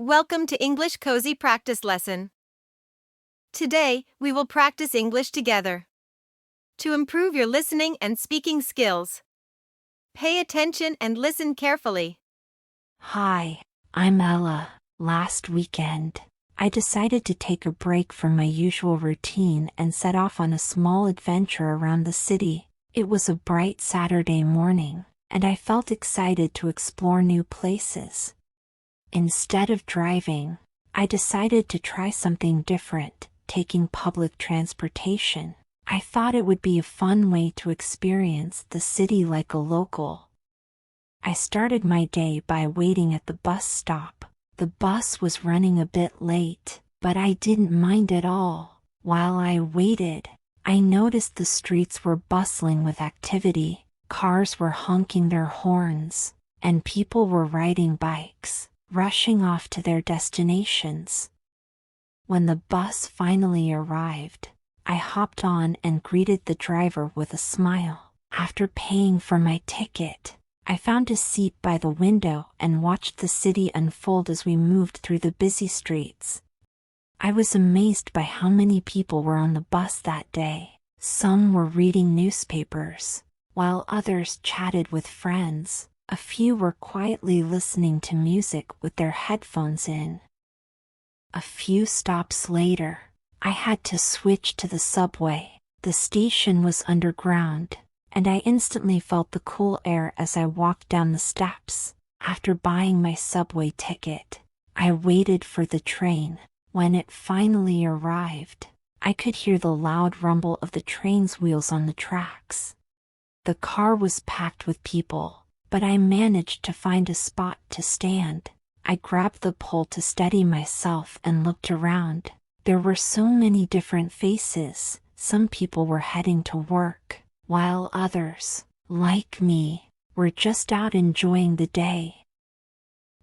Welcome to English Cozy Practice Lesson. Today, we will practice English together. To improve your listening and speaking skills, pay attention and listen carefully. Hi, I'm Ella. Last weekend, I decided to take a break from my usual routine and set off on a small adventure around the city. It was a bright Saturday morning, and I felt excited to explore new places. Instead of driving, I decided to try something different, taking public transportation. I thought it would be a fun way to experience the city like a local. I started my day by waiting at the bus stop. The bus was running a bit late, but I didn't mind at all. While I waited, I noticed the streets were bustling with activity. Cars were honking their horns, and people were riding bikes, rushing off to their destinations. When the bus finally arrived, I hopped on and greeted the driver with a smile. After paying for my ticket, I found a seat by the window and watched the city unfold as we moved through the busy streets. I was amazed by how many people were on the bus that day. Some were reading newspapers, while others chatted with friends. A few were quietly listening to music with their headphones in. A few stops later, I had to switch to the subway. The station was underground, and I instantly felt the cool air as I walked down the steps. After buying my subway ticket, I waited for the train. When it finally arrived, I could hear the loud rumble of the train's wheels on the tracks. The car was packed with people, but I managed to find a spot to stand. I grabbed the pole to steady myself and looked around. There were so many different faces. Some people were heading to work, while others, like me, were just out enjoying the day.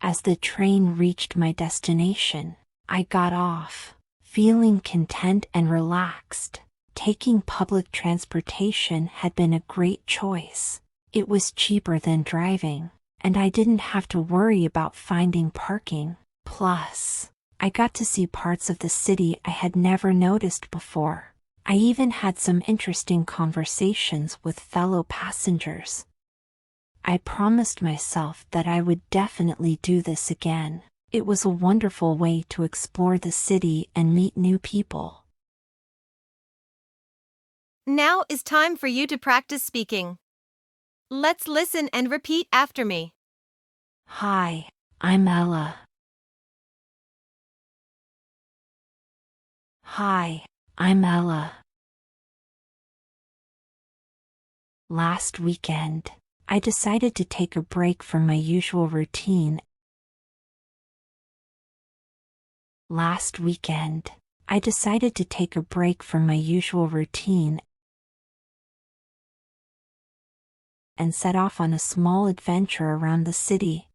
As the train reached my destination, I got off, feeling content and relaxed. Taking public transportation had been a great choice. It was cheaper than driving, and I didn't have to worry about finding parking. Plus, I got to see parts of the city I had never noticed before. I even had some interesting conversations with fellow passengers. I promised myself that I would definitely do this again. It was a wonderful way to explore the city and meet new people. Now is time for you to practice speaking. Let's listen and repeat after me. Hi, I'm Ella. Hi, I'm Ella. Last weekend, I decided to take a break from my usual routine. Last weekend, I decided to take a break from my usual routine and set off on a small adventure around the city.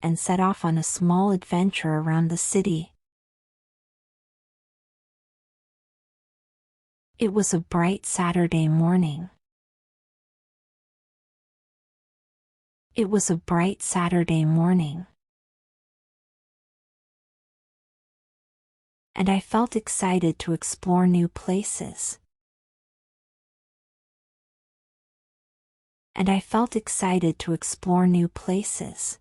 And set off on a small adventure around the city. It was a bright Saturday morning. It was a bright Saturday morning. And I felt excited to explore new places. And I felt excited to explore new places.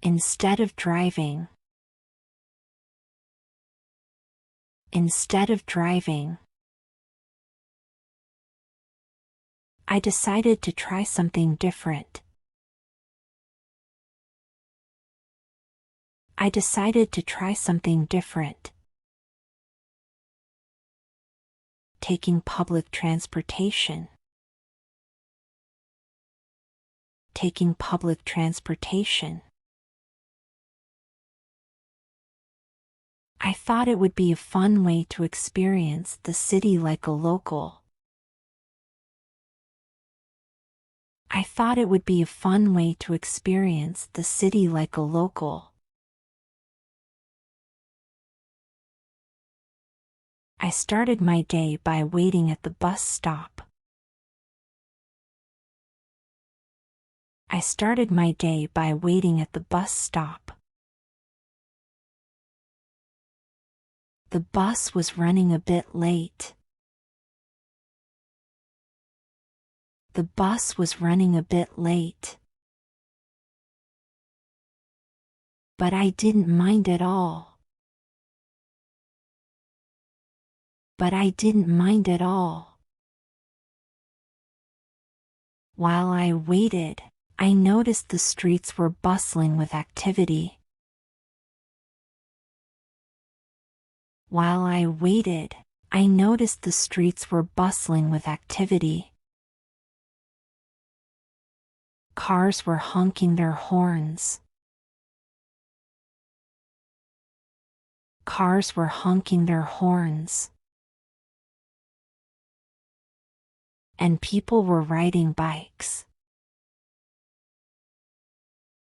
Instead of driving. Instead of driving, I decided to try something different. I decided to try something different. Taking public transportation. Taking public transportation. I thought it would be a fun way to experience the city like a local. I thought it would be a fun way to experience the city like a local. I started my day by waiting at the bus stop. I started my day by waiting at the bus stop. The bus was running a bit late. The bus was running a bit late. But I didn't mind at all. But I didn't mind at all. While I waited, I noticed the streets were bustling with activity. While I waited, I noticed the streets were bustling with activity. Cars were honking their horns. Cars were honking their horns. And people were riding bikes.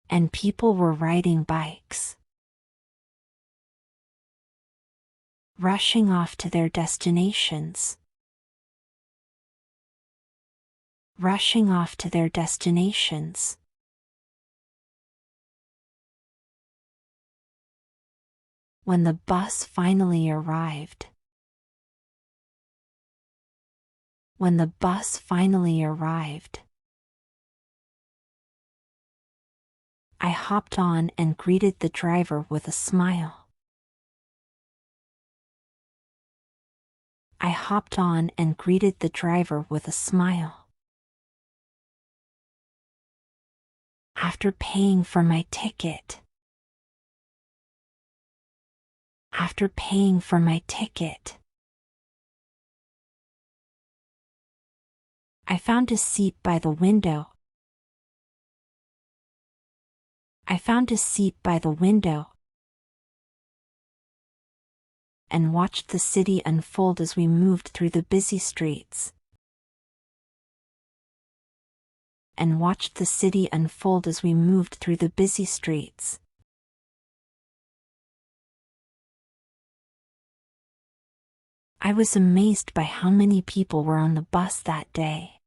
And people were riding bikes. Rushing off to their destinations. Rushing off to their destinations. When the bus finally arrived. When the bus finally arrived, I hopped on and greeted the driver with a smile. I hopped on and greeted the driver with a smile. After paying for my ticket. After paying for my ticket, I found a seat by the window. I found a seat by the window and watched the city unfold as we moved through the busy streets. And watched the city unfold as we moved through the busy streets. I was amazed by how many people were on the bus that day.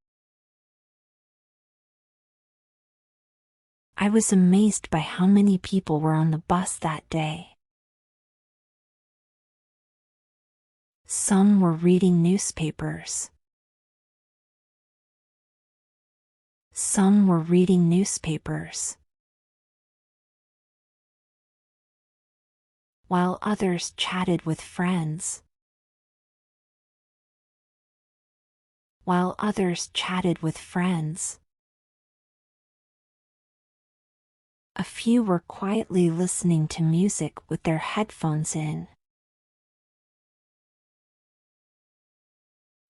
I was amazed by how many people were on the bus that day. Some were reading newspapers. Some were reading newspapers. While others chatted with friends. While others chatted with friends. A few were quietly listening to music with their headphones in.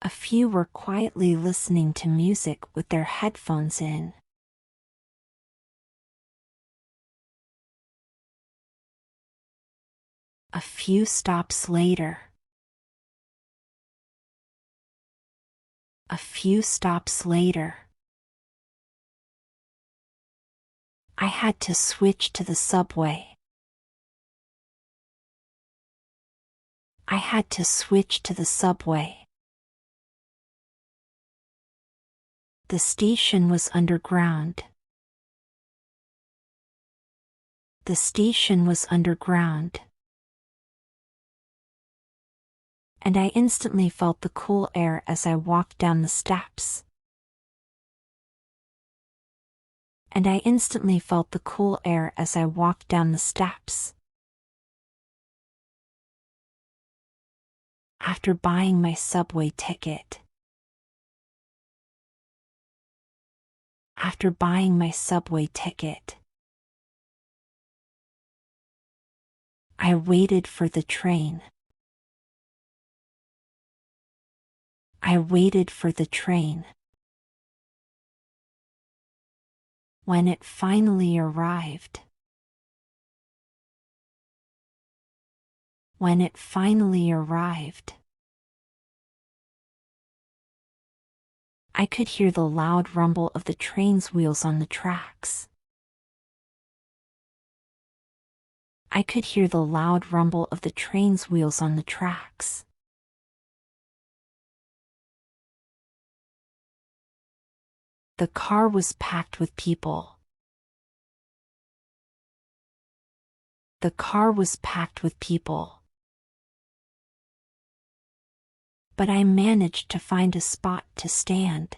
A few were quietly listening to music with their headphones in. A few stops later. A few stops later. I had to switch to the subway. I had to switch to the subway. The station was underground. The station was underground. And I instantly felt the cool air as I walked down the steps. And I instantly felt the cool air as I walked down the steps. After buying my subway ticket. After buying my subway ticket, I waited for the train. I waited for the train. When it finally arrived. When it finally arrived. I could hear the loud rumble of the train's wheels on the tracks. I could hear the loud rumble of the train's wheels on the tracks. The car was packed with people. The car was packed with people. But I managed to find a spot to stand.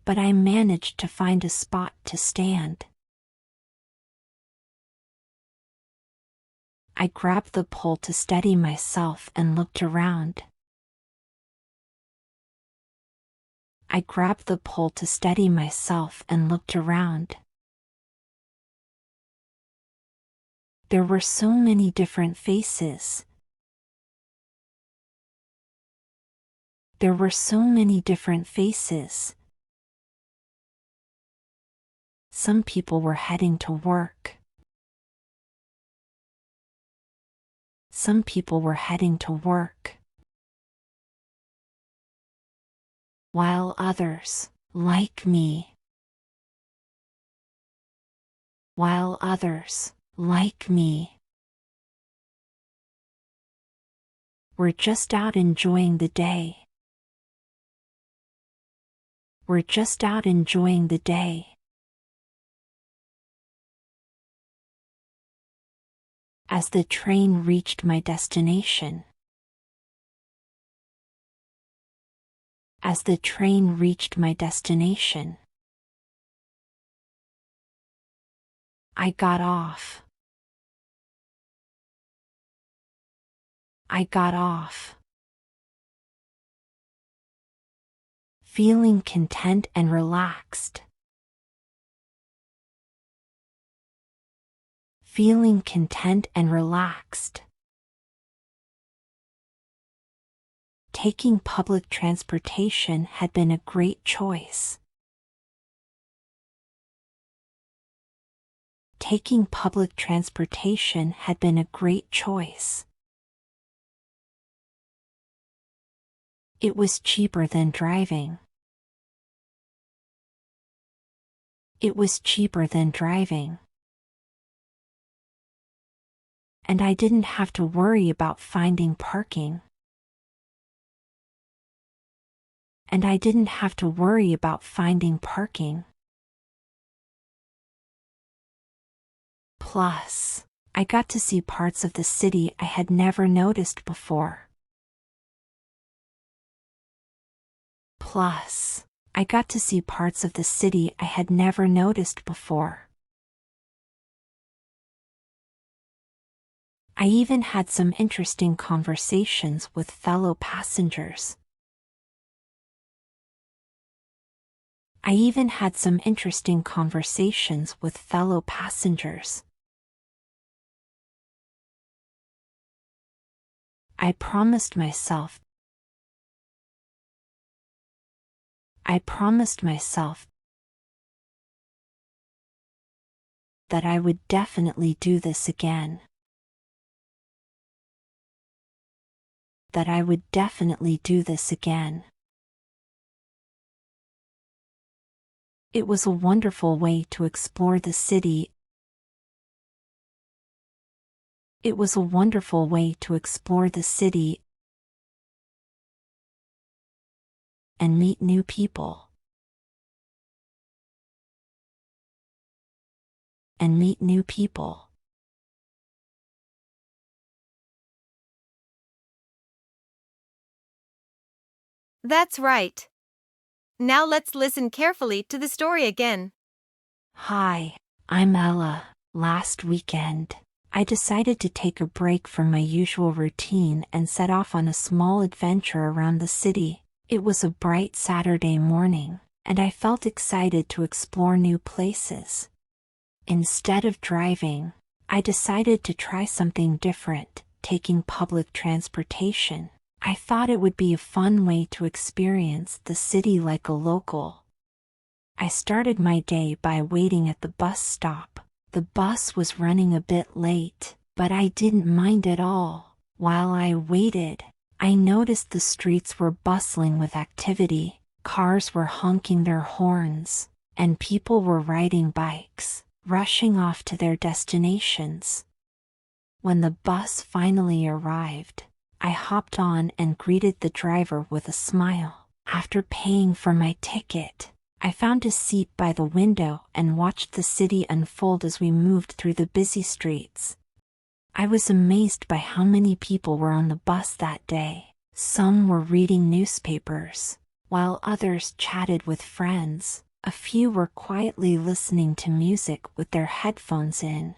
But I managed to find a spot to stand. I grabbed the pole to steady myself and looked around. I grabbed the pole to steady myself and looked around. There were so many different faces. There were so many different faces. Some people were heading to work. Some people were heading to work. While others, like me, while others, like me, were just out enjoying the day. We're just out enjoying the day. As the train reached my destination. As the train reached my destination. I got off. I got off. Feeling content and relaxed. Feeling content and relaxed. Taking public transportation had been a great choice. Taking public transportation had been a great choice. It was cheaper than driving. It was cheaper than driving. And I didn't have to worry about finding parking. And I didn't have to worry about finding parking. Plus, I got to see parts of the city I had never noticed before. Plus, I got to see parts of the city I had never noticed before. I even had some interesting conversations with fellow passengers. I even had some interesting conversations with fellow passengers. I promised myself that I would definitely do this again. That I would definitely do this again. It was a wonderful way to explore the city. It was a wonderful way to explore the city and meet new people. And meet new people. That's right. Now let's listen carefully to the story again. Hi, I'm Ella. Last weekend, I decided to take a break from my usual routine and set off on a small adventure around the city. It was a bright Saturday morning, and I felt excited to explore new places. Instead of driving, I decided to try something different, taking public transportation. I thought it would be a fun way to experience the city like a local. I started my day by waiting at the bus stop. The bus was running a bit late, but I didn't mind at all. While I waited, I noticed the streets were bustling with activity. Cars were honking their horns, and people were riding bikes, rushing off to their destinations. When the bus finally arrived, I hopped on and greeted the driver with a smile. After paying for my ticket, I found a seat by the window and watched the city unfold as we moved through the busy streets. I was amazed by how many people were on the bus that day. Some were reading newspapers, while others chatted with friends. A few were quietly listening to music with their headphones in.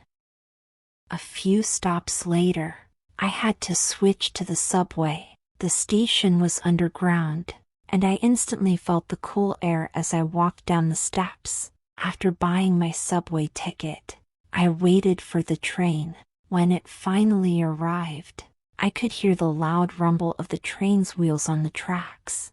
A few stops later, I had to switch to the subway. The station was underground, and I instantly felt the cool air as I walked down the steps. After buying my subway ticket, I waited for the train. When it finally arrived, I could hear the loud rumble of the train's wheels on the tracks.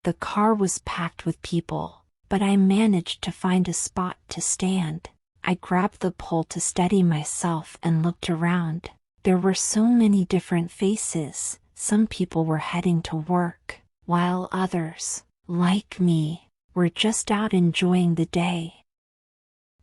The car was packed with people, but I managed to find a spot to stand. I grabbed the pole to steady myself and looked around. There were so many different faces. Some people were heading to work, while others, like me, were just out enjoying the day.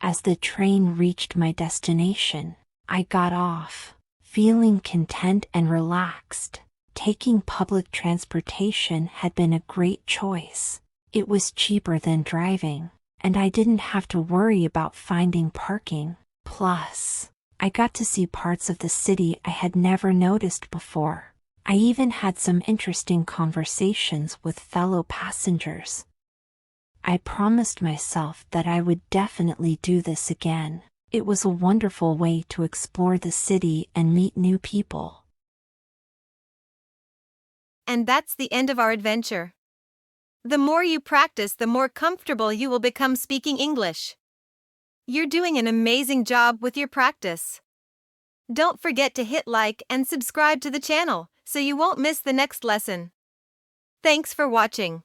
As the train reached my destination, I got off, feeling content and relaxed. Taking public transportation had been a great choice. It was cheaper than driving, and I didn't have to worry about finding parking. Plus, I got to see parts of the city I had never noticed before. I even had some interesting conversations with fellow passengers. I promised myself that I would definitely do this again. It was a wonderful way to explore the city and meet new people. And that's the end of our adventure. The more you practice, the more comfortable you will become speaking English. You're doing an amazing job with your practice. Don't forget to hit like and subscribe to the channel so you won't miss the next lesson. Thanks for watching.